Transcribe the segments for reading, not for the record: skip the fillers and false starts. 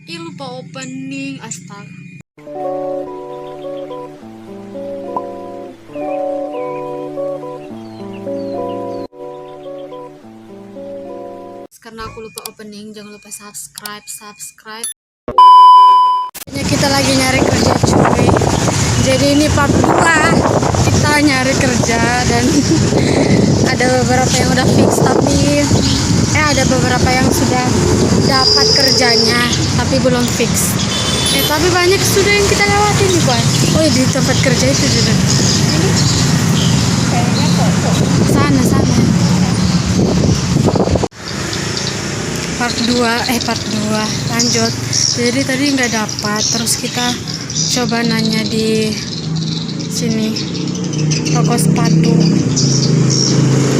Ih, lupa opening, astaga. Karena aku lupa opening, jangan lupa subscribe. Ya, kita lagi nyari kerja cuy. Jadi ini part 2 kita nyari kerja dan ada beberapa yang udah fix tapi ada beberapa yang sudah dapat kerjanya tapi belum fix. Tapi banyak sudah yang kita lewati nih Boy. Oh di tempat kerja itu juga. Ini kayaknya kok sana. Part 2 lanjut. Jadi tadi nggak dapat, terus kita coba nanya di sini toko sepatu.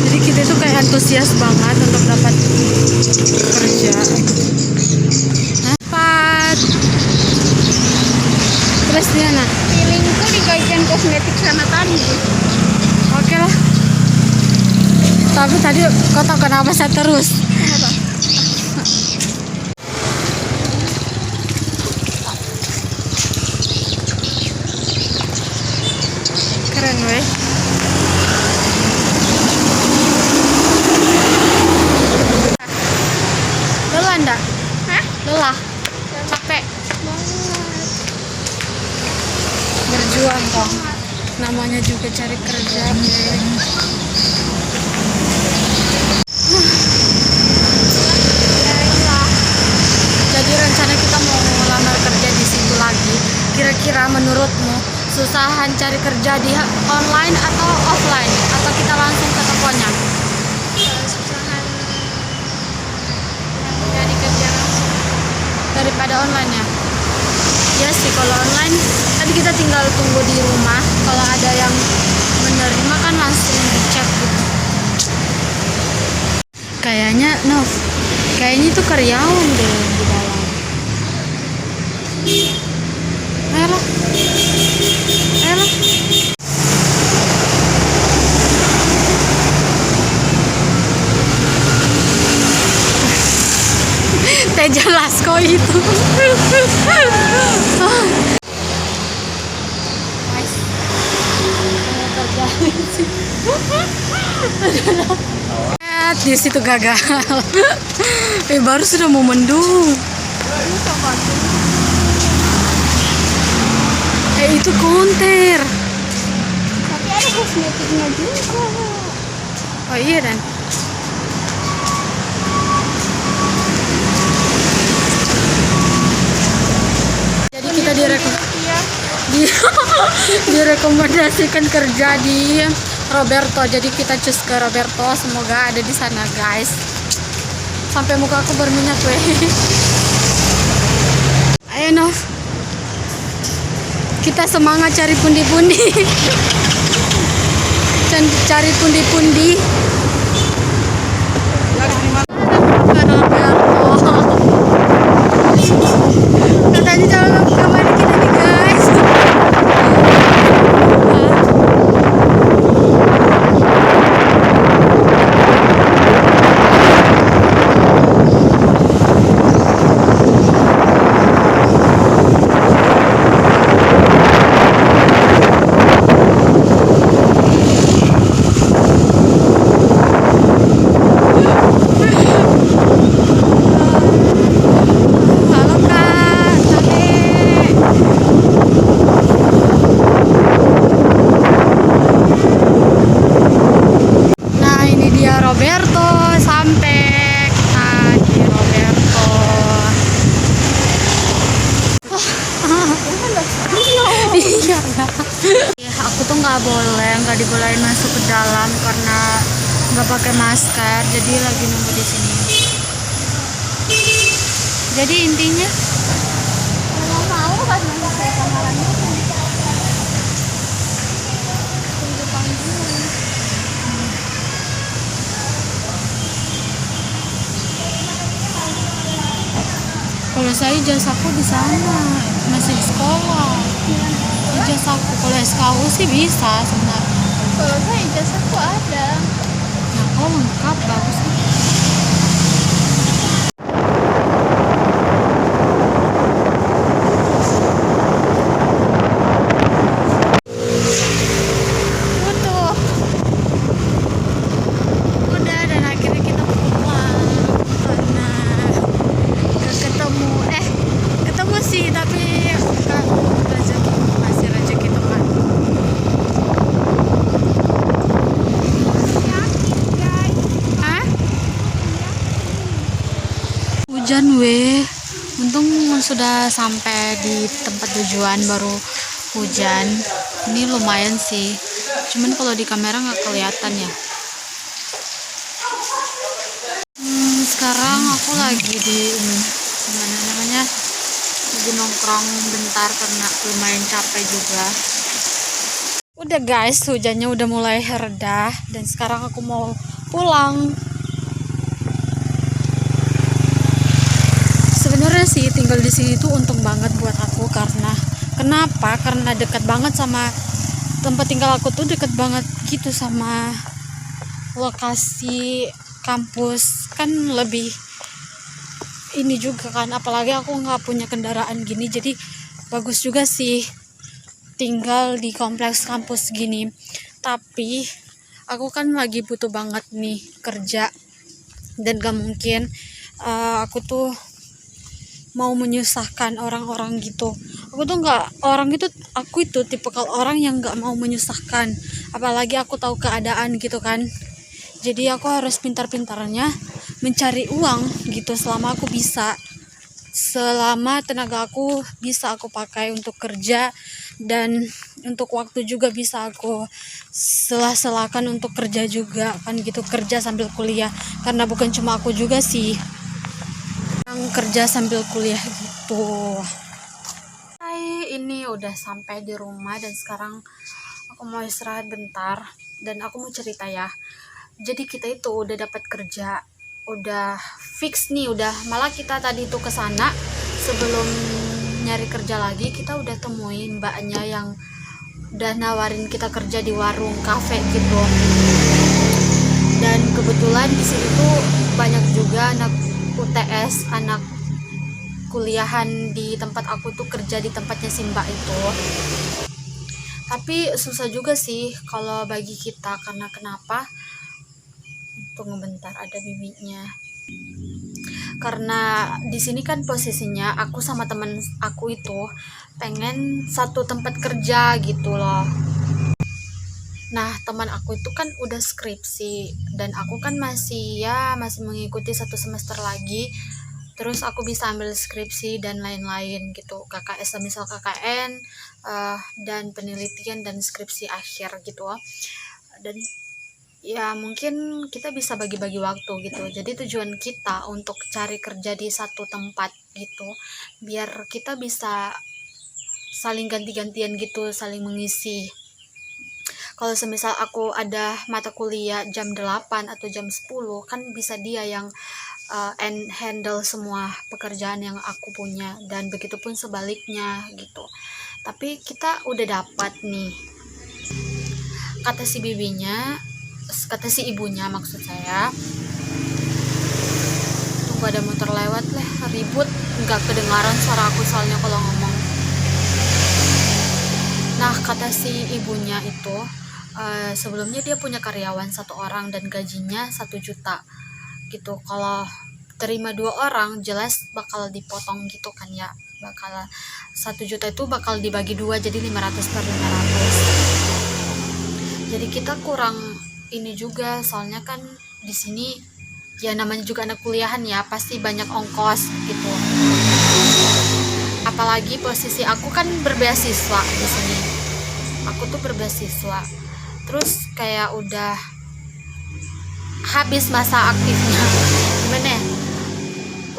Jadi kita tuh kayak antusias banget untuk dapat kerja. Dapat. Terus dia nah. Feelingku di bagian kosmetik sana tadi. Oke lah. Tapi tadi kau tahu kenapa saya terus? Kenapa? Keren weh. Lelah enggak? Hah? Lelah? Capek? Banget. Berjuang kok. Namanya juga cari kerja. Jadi rencana kita mau ngelamar kerja di situ lagi. Kira-kira menurutmu susahan cari kerja di online atau offline atau kita langsung ke tokonya? Susahan yang cari kerja langsung Daripada online ya? Ya sih, kalau online tadi kita tinggal tunggu di rumah. Kalau ada yang menerima kan langsung dicek gitu. Kayaknya itu karyawan deh di dalam. Ayolah. Teh jelas kok itu. Di situ gagal. Baru sudah mau mendung. Itu konter. tapi ada kosmetiknya juga. Oh iya dan. Jadi kita direkomendasikan kerja di Roberto. Jadi kita cus ke Roberto, semoga ada di sana guys. Sampai muka aku berminyak weh. Ayo Nov, kita semangat cari pundi-pundi. Cari pundi-pundi. Katanya jangan kemana kita nih guys. Roberto, sampai kita di Roberto. Iya. Aku tuh nggak dibolehin masuk ke dalam karena nggak pakai masker. Jadi lagi nunggu di sini. Jadi intinya Kalau mau pas masuk ke kamarnya tunggu panggilan. kalau saya jasaku di sana masih di sekolah. Jasaku kalau SKU sih bisa sebenarnya. Kalau saya ijazahku ada. Nah, kalau lengkap bagus sih. hujan weh. Untung sudah sampai di tempat tujuan baru hujan. Ini lumayan sih. Cuman kalau di kamera nggak kelihatan ya. Sekarang aku lagi di mana namanya? Lagi nongkrong bentar karena lumayan capek juga. Udah guys, hujannya udah mulai reda dan sekarang aku mau pulang. Sebenarnya sih tinggal di sini tuh untung banget buat aku karena kenapa? Karena dekat banget sama tempat tinggal aku tuh, dekat banget gitu sama lokasi kampus. Kan lebih ini juga kan, apalagi aku nggak punya kendaraan gini, jadi bagus juga sih tinggal di kompleks kampus gini. Tapi aku kan lagi butuh banget nih kerja dan gak mungkin aku tuh mau menyusahkan orang-orang gitu. Aku itu tipe kalau orang yang nggak mau menyusahkan, apalagi aku tahu keadaan gitu kan. Jadi aku harus pintar-pintarnya mencari uang gitu selama aku bisa, selama tenaga aku bisa aku pakai untuk kerja, dan untuk waktu juga bisa aku sela-selakan untuk kerja juga kan gitu, kerja sambil kuliah, karena bukan cuma aku juga sih yang kerja sambil kuliah gitu. Hai, ini udah sampai di rumah dan sekarang aku mau istirahat bentar dan aku mau cerita ya. Jadi kita itu udah dapat kerja, udah fix nih, udah malah kita tadi tuh ke sana sebelum nyari kerja lagi, kita udah temuin mbaknya yang udah nawarin kita kerja di warung kafe gitu. Dan kebetulan di sini tuh banyak juga anak UTS, anak kuliahan di tempat aku tuh kerja di tempatnya si mbak itu. Tapi susah juga sih kalau bagi kita, karena kenapa? Tunggu bentar, ada bibinya. Karena di sini kan posisinya aku sama temen aku itu pengen satu tempat kerja gitu loh. Nah, teman aku itu kan udah skripsi dan aku kan masih mengikuti 1 semester lagi. Terus aku bisa ambil skripsi dan lain-lain gitu, KKS, misal KKN, dan penelitian dan skripsi akhir gitu. Dan ya mungkin kita bisa bagi-bagi waktu gitu. Jadi tujuan kita untuk cari kerja di satu tempat gitu, biar kita bisa saling ganti-gantian gitu, saling mengisi. Kalau semisal aku ada mata kuliah jam 8 atau jam 10, kan bisa dia yang handle semua pekerjaan yang aku punya, dan begitupun sebaliknya gitu. Tapi kita udah dapat nih, kata si ibunya maksud saya. Tunggu, ada motor lewat lah, ribut, nggak kedengaran suara aku soalnya kalau ngomong. Nah, kata si ibunya itu sebelumnya dia punya karyawan 1 orang dan gajinya 1 juta gitu. Kalau terima 2 orang jelas bakal dipotong gitu kan ya, bakal 1 juta itu bakal dibagi 2 jadi 500 per 500. Jadi kita kurang ini juga, soalnya kan di sini ya namanya juga anak kuliahan ya, pasti banyak ongkos gitu. Apalagi posisi aku kan berbeasiswa di sini. Aku tuh berbeasiswa. Terus kayak udah habis masa aktifnya. Gimana ya?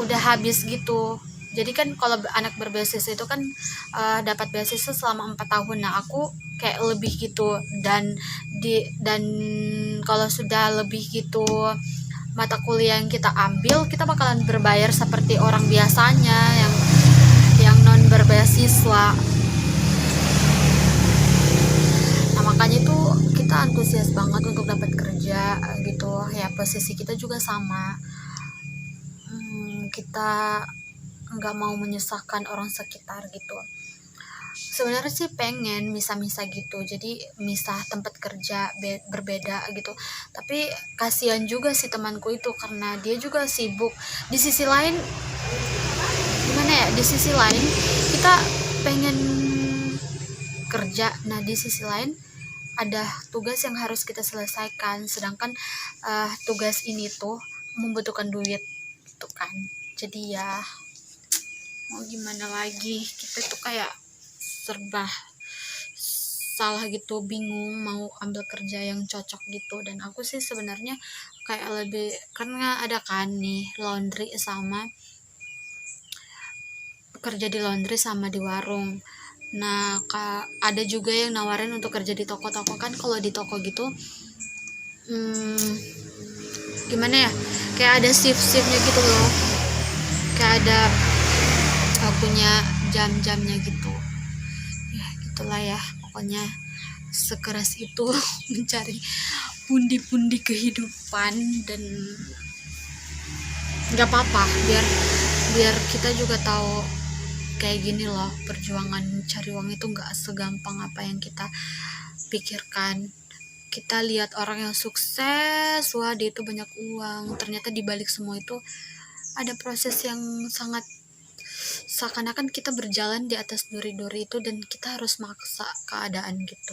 Udah habis gitu. Jadi kan kalau anak berbeasiswa itu kan dapat beasiswa selama 4 tahun. Nah, aku kayak lebih gitu, dan kalau sudah lebih gitu mata kuliah yang kita ambil, kita bakalan berbayar seperti orang biasanya yang non berbeasiswa. Nah, makanya itu kita antusias banget untuk dapat kerja gitu ya. Posisi kita juga sama, kita nggak mau menyusahkan orang sekitar gitu. Sebenarnya sih pengen misah-misah gitu, jadi misah tempat kerja berbeda gitu. Tapi kasihan juga sih temanku itu, karena dia juga sibuk. Di sisi lain gimana ya, di sisi lain kita pengen kerja, nah di sisi lain ada tugas yang harus kita selesaikan, sedangkan tugas ini tuh membutuhkan duit gitu kan. Jadi ya mau gimana lagi, kita tuh kayak serba salah gitu, bingung mau ambil kerja yang cocok gitu. Dan aku sih sebenarnya kayak lebih, karena ada kan nih laundry sama kerja di laundry sama di warung. Nah, ada juga yang nawarin untuk kerja di toko-toko. Kan kalau di toko gitu gimana ya, kayak ada shift-shiftnya gitu loh, kayak ada punya jam-jamnya gitu ya. Gitulah ya, pokoknya sekeras itu mencari pundi-pundi kehidupan. Dan nggak apa-apa, biar kita juga tahu kayak gini loh, perjuangan cari uang itu nggak segampang apa yang kita pikirkan. Kita lihat orang yang sukses, wah dia itu banyak uang, ternyata di balik semua itu ada proses yang sangat, seakan-akan kita berjalan di atas duri-duri itu dan kita harus maksa keadaan gitu.